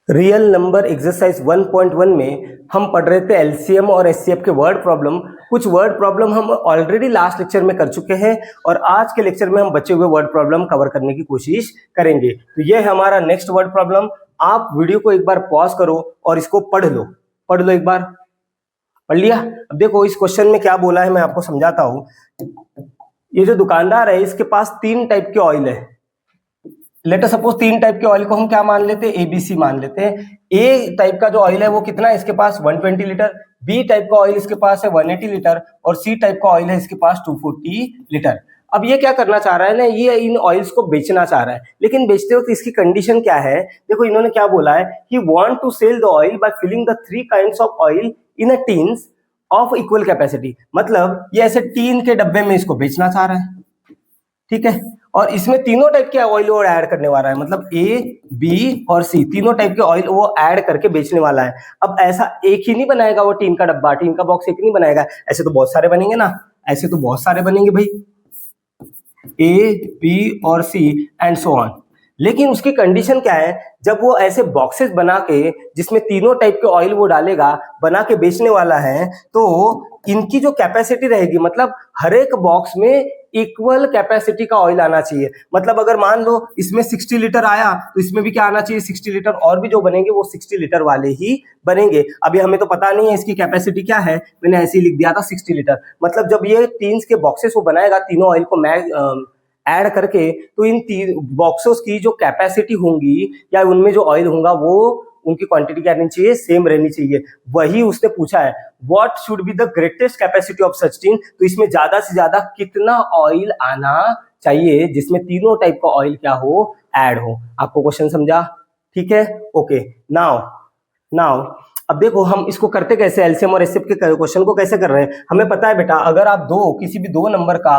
Real number exercise 1.1 में हम पढ़ रहे थे एलसीएम और एचसीएफ के वर्ड प्रॉब्लम। कुछ वर्ड प्रॉब्लम हम ऑलरेडी लास्ट लेक्चर में कर चुके हैं और आज के लेक्चर में हम बचे हुए वर्ड प्रॉब्लम कवर करने की कोशिश करेंगे। तो ये है हमारा नेक्स्ट वर्ड प्रॉब्लम। आप वीडियो को एक बार पॉज करो और इसको पढ़ लो एक बार। पढ़ लिया? अब देखो इस क्वेश्चन में क्या बोला है, मैं आपको समझाता हूँ। ये जो दुकानदार है इसके पास 3 टाइप के ऑयल है। लेट अस सपोज 3 टाइप के ऑयल को हम क्या मान लेते हैं, एबीसी मान लेते हैं। ए टाइप का जो ऑयल है वो कितना है इसके पास 120 लीटर, बी टाइप का ऑयल इसके पास है 180 लीटर और सी टाइप का ऑयल है इसके पास 240 लीटर। अब ये क्या करना चाह रहा है ना, ये इन ऑयल्स को बेचना चाह रहा है, लेकिन बेचते वक्त इसकी कंडीशन क्या है, देखो इन्होंने क्या बोला है, he want to sell the oil by filling the 3 kinds of oil in a tins of equal capacity. मतलब ये ऐसे टीन के डब्बे में इसको बेचना चाह रहा है, ठीक है। और इसमें तीनों टाइप के ऑयल वो ऐड करने वाला है, मतलब ए बी और सी तीनों टाइप के ऑयल वो ऐड करके बेचने वाला है। अब ऐसा एक ही नहीं बनाएगा वो टीन का डब्बा, टीन का बॉक्स एक नहीं बनाएगा, ऐसे तो बहुत सारे बनेंगे ना, ऐसे तो बहुत सारे बनेंगे भाई, ए बी और सी एंड सो ऑन। लेकिन उसकी कंडीशन क्या है, जब वो ऐसे बॉक्सेस बना के जिसमें तीनों टाइप के ऑयल वो डालेगा, बना के बेचने वाला है, तो इनकी जो कैपेसिटी रहेगी, मतलब हर एक बॉक्स में इक्वल कैपेसिटी का ऑयल आना चाहिए। मतलब अगर मान लो इसमें 60 लीटर आया तो इसमें भी क्या आना चाहिए 60 लीटर, और भी जो बनेंगे वो 60 लीटर वाले ही बनेंगे। अभी हमें तो पता नहीं है इसकी कैपेसिटी क्या है, मैंने ऐसे ही लिख दिया था 60 लीटर। मतलब जब ये टीन्स के बॉक्सेस वो बनाएगा तीनों ऑयल को ऐड करके, तो इन बॉक्सेस की जो कैपेसिटी होंगी या उनमें जो ऑयल होगा वो उनकी क्वांटिटी क्या रहनी चाहिए, सेम रहनी चाहिए। वही उसने पूछा है, what should be the greatest capacity of such tin. तो इसमें ज्यादा से ज्यादा कितना ऑयल आना चाहिए जिसमें तीनों टाइप का ऑयल क्या हो, ऐड हो। आपको क्वेश्चन समझा? ठीक है, ओके। नाउ अब देखो हम इसको करते कैसे, एलसीएम और एचसीएफ के क्वेश्चन को कैसे कर रहे हैं। हमें पता है बेटा, अगर आप किसी भी दो नंबर का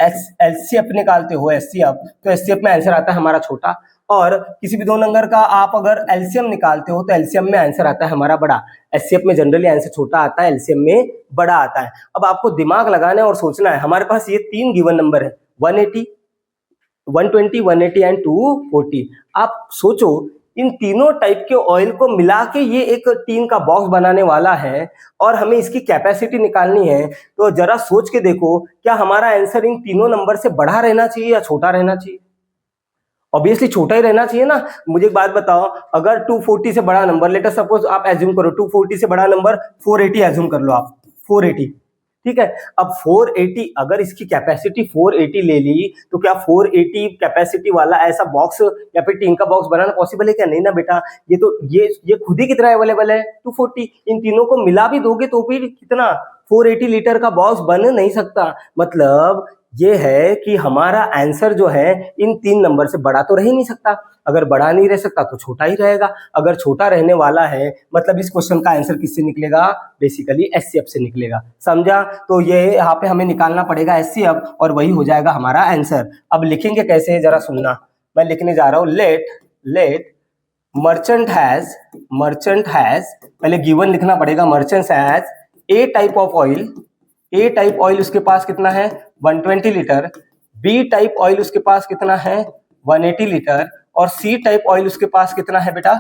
एलसीएफ निकालते हो, एचसीएफ, तो एचसीएफ में आंसर आता है हमारा छोटा, और किसी भी दो नंबर का आप अगर एलसीएम निकालते हो तो एलसीएम में आंसर आता है हमारा बड़ा। एचसीएफ में जनरली आंसर छोटा आता है, एलसीएम में बड़ा आता है। अब आपको दिमाग लगाना है और सोचना है, हमारे पास ये 3 गिवन नंबर है, 180, 120, 180 एंड 240। आप सोचो इन तीनों टाइप के ऑयल को मिला के ये एक टीन का बॉक्स बनाने वाला है और हमें इसकी कैपेसिटी निकालनी है। तो जरा सोच के देखो, क्या हमारा आंसर इन तीनों नंबर से बड़ा रहना चाहिए या छोटा रहना चाहिए? ऑब्वियसली छोटा ही रहना चाहिए ना। मुझे एक बात बताओ, अगर 240 से बड़ा नंबर, लेट अस सपोज आप एज्यूम करो 240 से बड़ा नंबर 480 एज्यूम कर लो आप, 480, ठीक है। अब 480 अगर इसकी कैपेसिटी 480 ले ली, तो क्या 480 कैपेसिटी वाला ऐसा बॉक्स या फिर टीन का बॉक्स बनाना पॉसिबल है क्या? नहीं ना बेटा। ये तो ये खुद ही कितना अवेलेबल है, 240। इन तीनों को मिला भी दोगे तो भी कितना, 480 लीटर का बॉक्स बन नहीं सकता। मतलब ये है कि हमारा आंसर जो है इन 3 नंबर से बड़ा तो रह ही नहीं सकता। अगर बड़ा नहीं रह सकता तो छोटा ही रहेगा। अगर छोटा रहने वाला है मतलब इस क्वेश्चन का आंसर किससे निकलेगा, बेसिकली एचसीएफ से निकलेगा। समझा? तो ये यहाँ पे हमें निकालना पड़ेगा एचसीएफ और वही हो जाएगा हमारा आंसर। अब लिखेंगे कैसे, जरा सुनना। मैं लिखने जा रहा हूँ, लेट मर्चेंट हैज, पहले गिवन लिखना पड़ेगा, merchant has a type of oil. A type oil उसके पास कितना है 120 लीटर, बी टाइप ऑयल उसके पास कितना है 180 लीटर और सी टाइप ऑयल उसके पास कितना है बेटा,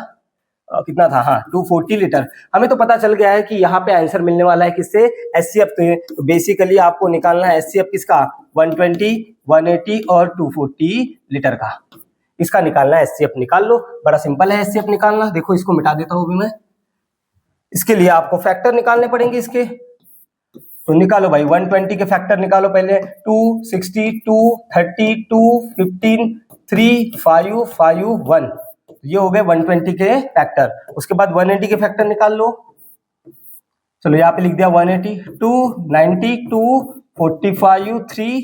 कितना था, हाँ 240 लीटर। हमें तो पता चल गया है कि यहाँ पे आंसर मिलने वाला है किससे, एचसीएफ से। तो बेसिकली आपको निकालना है एचसीएफ किसका, 120, 180 और 240 लीटर का, इसका निकालना है एचसीएफ। निकाल लो, बड़ा सिंपल है एचसीएफ निकालना। देखो इसको मिटा देता हूँ अभी मैं। इसके लिए आपको फैक्टर निकालने पड़ेंगे इसके, तो निकालो भाई 120 के फैक्टर निकालो पहले, 2, 60, 2, 30, 2, 15, 3, 5, 5, 1। ये हो गए 120 के फैक्टर। उसके बाद 180 के फैक्टर निकाल लो। चलो यहाँ पे लिख दिया 180, 2, 90, 2, 45, 3,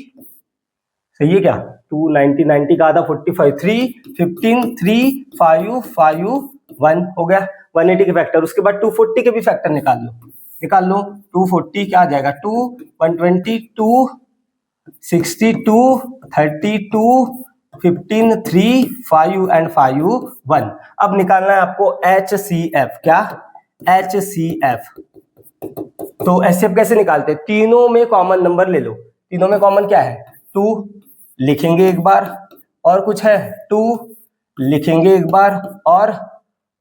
सही है क्या, 2, 90, 90 का आधा 45, 3, 15, 3, 5, 5, 1 हो गया 180 के फैक्टर। उसके बाद 240 के भी फैक्टर निकाल लो। 240 क्या आ जाएगा, 2, 120, 2, 62, 32, 15, 3, 5 एंड 5, 1। अब निकालना है आपको HCF। क्या, HCF। तो HCF कैसे निकालते हैं, तीनों में कॉमन नंबर ले लो। तीनों में कॉमन क्या है, 2 लिखेंगे एक बार, और कुछ है 2 लिखेंगे एक बार, और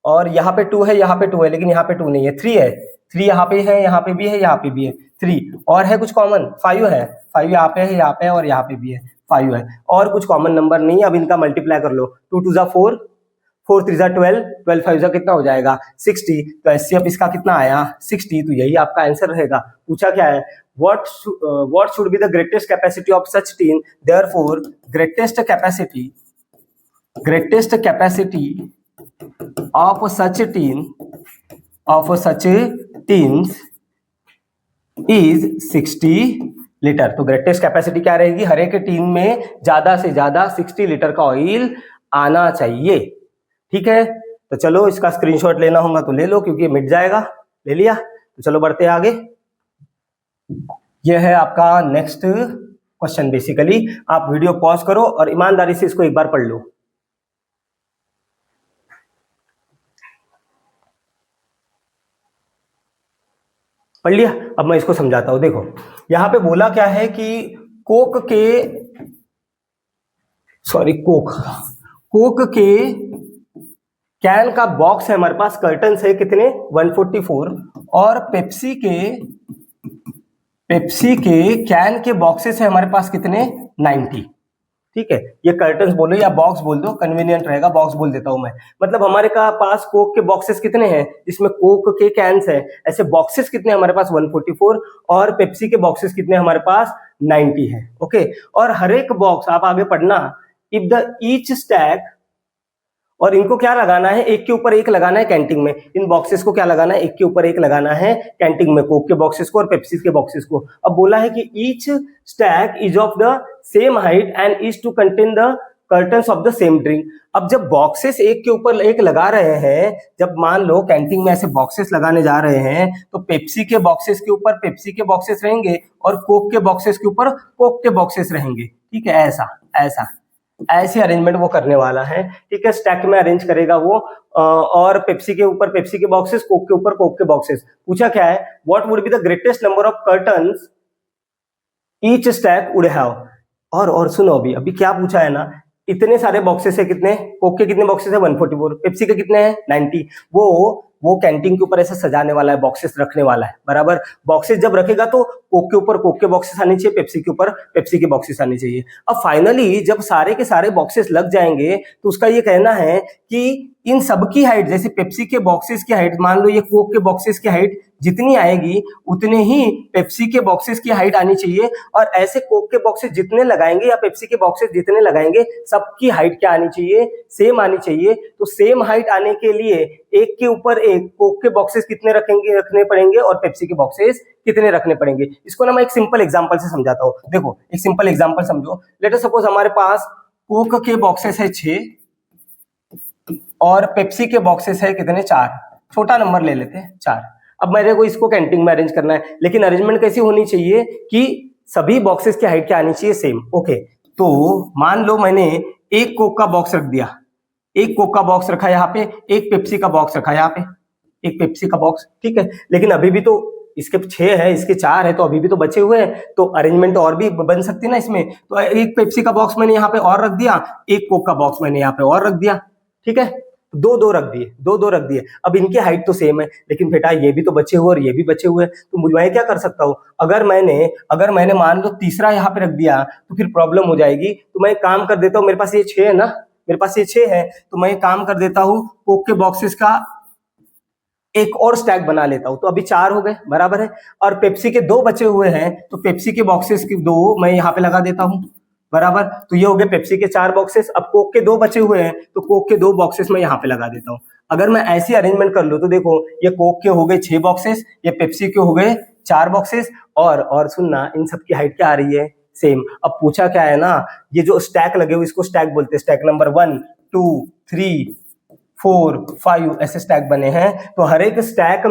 और यहाँ पे 2 है, यहाँ पे 2 है, लेकिन यहाँ पे 2 नहीं है, 3 है, 3 यहाँ पे है, यहाँ पे भी है, यहाँ पे भी है 3, और है कुछ कॉमन 5 है, 5 यहाँ पे है, यहाँ पे और यहाँ पे भी है 5 है, और कुछ कॉमन नंबर नहीं है। अब इनका मल्टीप्लाई कर लो, 2 2 जा 4, 4 3 जा 12, 12 5 जा कितना हो जाएगा 60। तो एचसीएफ इसका कितना आया 60, तो यही आपका आंसर रहेगा। पूछा क्या है, what should be the greatest capacity of such tin, therefore greatest capacity of such tins is 60 litre. तो ग्रेटेस्ट कैपेसिटी क्या रहेगी, हर एक टीन में ज्यादा से ज्यादा 60 लीटर का ऑयल आना चाहिए। ठीक है, तो चलो इसका स्क्रीनशॉट लेना होगा तो ले लो, क्योंकि मिट जाएगा। ले लिया, तो चलो बढ़ते हैं आगे। यह है आपका नेक्स्ट क्वेश्चन। बेसिकली आप वीडियो पॉज करो और ईमानदारी से इसको एक बार पढ़ लो। पढ़ लिया? अब मैं इसको समझाता हूं। देखो यहां पे बोला क्या है कि कोक के कैन का बॉक्स है हमारे पास, कर्टन है कितने 144, और पेप्सी के कैन के बॉक्सेस है हमारे पास कितने 90। ठीक है, ये कर्टन्स बोलो या बॉक्स बोल दो, कन्वीनियंट रहेगा, बॉक्स बोल देता हूं मैं। मतलब हमारे पास कोक के बॉक्सेस कितने हैं, जिसमें कोक के कैंस है, ऐसे बॉक्सेस कितने हमारे पास 144, और पेप्सी के बॉक्सेस कितने हमारे पास 90 है। ओके, और हर एक बॉक्स आप आगे पढ़ना, इफ द ईच स्टैक, और इनको क्या लगाना है, एक के ऊपर एक लगाना है कैंटिंग में। इन बॉक्सेस को क्या लगाना है, एक के ऊपर एक लगाना है कैंटिंग में, कोक के बॉक्सेस को और पेप्सी के बॉक्सेस को। अब बोला है कि each stack is of the same height and is to contain the cartons of the same drink. अब जब बॉक्सेस एक के ऊपर एक लगा रहे हैं, जब मान लो कैंटीन में ऐसे बॉक्सेस लगाने जा रहे हैं, तो पेप्सी के बॉक्सेस के ऊपर पेप्सी के बॉक्सेस रहेंगे और कोक के बॉक्सेस के ऊपर कोक के बॉक्सेस रहेंगे। ठीक है, ऐसे अरेंजमेंट वो करने वाला है। ठीक है, स्टैक में अरेंज करेगा वो, और पेप्सी के ऊपर पेप्सी के बॉक्सेस, कोक के ऊपर कोक के बॉक्सेस। पूछा क्या है, what would be the greatest number of curtains each stack would have. और सुनो, अभी क्या पूछा है ना, इतने सारे बॉक्सेस है, कितने कोक के कितने बॉक्सेस है 144, पेप्सी के कितने हैं 90। वो कैंटीन के ऊपर ऐसे सजाने वाला है, बॉक्सेस रखने वाला है। बराबर, बॉक्सेस जब रखेगा तो कोक के ऊपर कोक के बॉक्सेस आने चाहिए, पेप्सी के ऊपर पेप्सी के बॉक्सेस आने चाहिए। अब फाइनली जब सारे के सारे बॉक्सेस लग जाएंगे, तो उसका ये कहना है कि इन सब की हाइट, जैसे पेप्सी के बॉक्सेस की हाइट, मान लो ये कोक के बॉक्सेस की हाइट जितनी आएगी उतने ही पेप्सी के बॉक्सेस की हाइट आनी चाहिए, और ऐसे कोक के बॉक्सेस जितने लगाएंगे या पेप्सी के बॉक्सेस जितने लगाएंगे, सबकी हाइट क्या आनी चाहिए, सेम आनी चाहिए। तो सेम हाइट आने के लिए एक के ऊपर एक कोक के बॉक्सेस कितने रखने पड़ेंगे और पेप्सी के बॉक्सेस कितने रखने पड़ेंगे। इसको ना मैं एक सिंपल एग्जांपल से समझाता हूँ। देखो एक सिंपल एग्जांपल समझो। लेट अस सपोज हमारे पास कोक के बॉक्सेस है 6 और पेप्सी के बॉक्सेस है कितने 4, छोटा नंबर ले लेते हैं 4। अब मेरे को इसको कैंटीन में अरेंज करना है, लेकिन अरेंजमेंट कैसी होनी चाहिए कि सभी बॉक्सेस की हाइट क्या आनी चाहिए, सेम। ओके, तो मान लो मैंने एक कोक का बॉक्स रख दिया, एक कोक का बॉक्स रखा यहाँ पे, एक पेप्सी का बॉक्स रखा यहाँ पे, एक पेप्सी का बॉक्स। ठीक है, लेकिन अभी भी तो इसके 6 है, इसके 4 है, तो अभी भी तो बचे हुए हैं, तो अरेंजमेंट और भी बन सकती है ना इसमें। तो एक पेप्सी का बॉक्स मैंने यहाँ पे और रख दिया, एक कोक का बॉक्स मैंने यहाँ पे और रख दिया। ठीक है, दो रख दिए। अब इनकी हाइट तो सेम है, लेकिन बेटा ये भी तो बचे हुए और ये भी बचे हुए, तो मैं क्या कर सकता हूँ, अगर मैंने मान लो तीसरा यहाँ पे रख दिया तो फिर प्रॉब्लम हो जाएगी। तो मैं काम कर देता हूँ, मेरे पास ये 6 है ना, मेरे पास ये 6 है, तो मैं काम कर देता हूँ, कोक के बॉक्सेस का एक और स्टैक बना लेता हूं, तो अभी 4 हो गए, बराबर है। और पेप्सी के 2 बचे हुए हैं, तो पेप्सी के बॉक्सेस की 2 मैं यहाँ पे लगा देता हूं, बराबर। तो ये हो गए पेप्सी के 4 बॉक्सेस। अब कोक के 2 बचे हुए हैं, तो कोक के 2 बॉक्सेस मैं यहाँ पे लगा देता हूँ। अगर मैं ऐसी अरेंजमेंट कर लूँ तो देखो, ये कोक के हो गए 6 बॉक्सेस, ये पेप्सी के हो गए 4 बॉक्सेस, और सुनना, इन सब की हाइट क्या आ रही है, सेम। अब पूछा क्या है ना, ये जो स्टैक लगे हुए इसको स्टैक बोलते हैं, स्टैक नंबर 1 2 3 4 5 ऐसे स्टैक बने हैं। तो हर एक स्टैक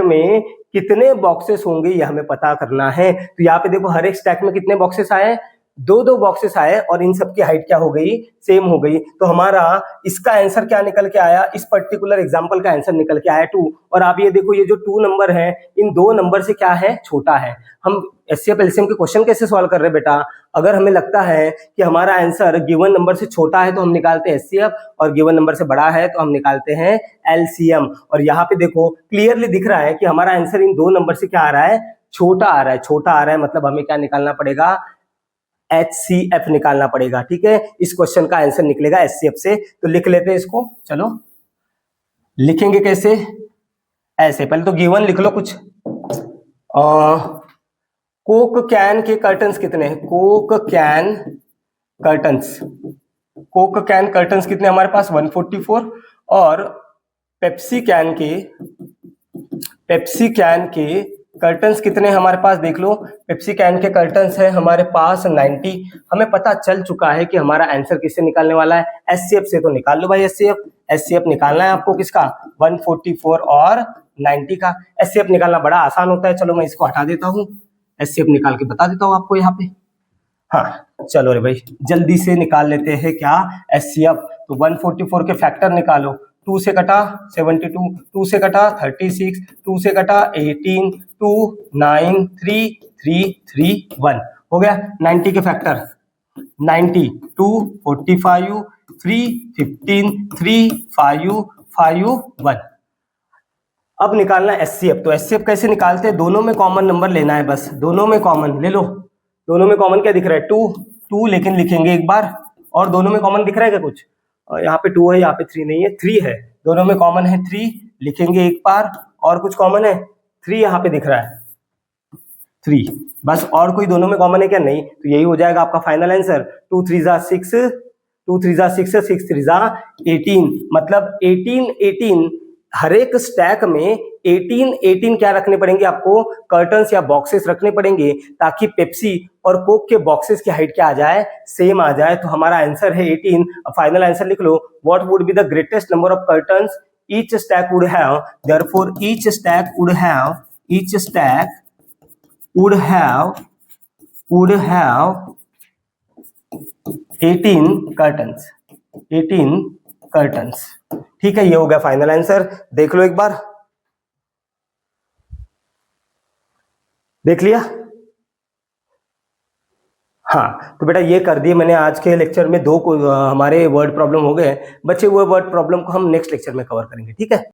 में कितने बॉक्सेस होंगे ये हमें पता करना है। तो यहाँ पे देखो, हर एक स्टैक में कितने बॉक्सेस आए, 2 बॉक्सेस आए, और इन सब की हाइट क्या हो गई, सेम हो गई। तो हमारा इसका आंसर क्या निकल के आया, इस पर्टिकुलर एग्जांपल का आंसर निकल के आया 2। और आप ये देखो, ये जो 2 नंबर है, इन 2 नंबर से क्या है, छोटा है। हम एचसीएफ एलसीएम के क्वेश्चन कैसे सॉल्व कर रहे हैं बेटा, अगर हमें लगता है कि हमारा आंसर गिवन नंबर से छोटा है तो हम निकालते हैं एचसीएफ, और गिवन नंबर से बड़ा है तो हम निकालते हैं एलसीएम। और यहाँ पे देखो क्लियरली दिख रहा है कि हमारा आंसर इन दो नंबर से क्या आ रहा है, छोटा आ रहा है। छोटा आ रहा है मतलब हमें क्या निकालना पड़ेगा, HCF निकालना पड़ेगा। ठीक है, इस क्वेश्चन का आंसर निकलेगा HCF से। तो लिख लेते हैं इसको, चलो लिखेंगे कैसे, ऐसे पहले तो गिवन लिख लो कुछ। कोक कैन के कर्टन्स कितने हैं, Coke can curtains, Coke can curtains कितने हमारे पास 144, और पेप्सी कैन के कर्टन्स कितने हमारे पास देख लो, पेप्सी कैन के कर्टन्स है हमारे पास 90। हमें पता चल चुका है कि हमारा आंसर किससे निकालने वाला है, एचसीएफ से। तो निकाल लो भाई एचसीएफ निकालना है आपको किसका, 144 और 90 का। एचसीएफ निकालना बड़ा आसान होता है, चलो मैं इसको हटा देता हूँ, एचसीएफ निकाल के बता देता हूँ आपको यहाँ पे। हाँ चलो रे भाई जल्दी से निकाल लेते हैं क्या, एचसीएफ। तो 144 के फैक्टर निकालो, 2 से कटा 72, 2 से कटा 36, 2 से कटा 18, 2 9 3 3 3 1 हो गया। 90 के फैक्टर 90, 2 45, 3 15, 3 5 5 1। अब निकालना एचसीएफ। तो एचसीएफ कैसे निकालते हैं, दोनों में कॉमन नंबर लेना है, बस दोनों में कॉमन ले लो। दोनों में कॉमन क्या दिख रहा है, 2 लेकिन लिखेंगे एक बार, और दोनों में कॉमन दिख रहा है क्या कुछ, यहाँ पे 2 है, यहाँ पे 3 नहीं है, 3 है, दोनों में कॉमन है 3, लिखेंगे एक बार। और कुछ कॉमन है 3 यहाँ पे दिख रहा है 3, बस। और कोई दोनों में कॉमन है क्या, नहीं, तो यही हो जाएगा आपका फाइनल आंसर। 2 3 जा 6, 2 3 जा 6, 6 3 जा 18, मतलब 18 हर एक स्टैक में 18 क्या रखने पड़ेंगे आपको, कर्टन्स या बॉक्सेस रखने पड़ेंगे, ताकि पेप्सी और कोक के बॉक्सेस की हाइट क्या आ जाए, सेम आ जाए। तो हमारा आंसर है 18। फाइनल आंसर लिख लो, what would be the greatest number of curtains each stack would have, therefore each stack would have 18 curtains, 18 curtains. ठीक है, ये हो गया फाइनल आंसर। देख लो एक बार, देख लिया। हाँ तो बेटा ये कर दिए मैंने आज के लेक्चर में, 2 हमारे वर्ड प्रॉब्लम हो गए बच्चे। वो वर्ड प्रॉब्लम को हम नेक्स्ट लेक्चर में कवर करेंगे, ठीक है।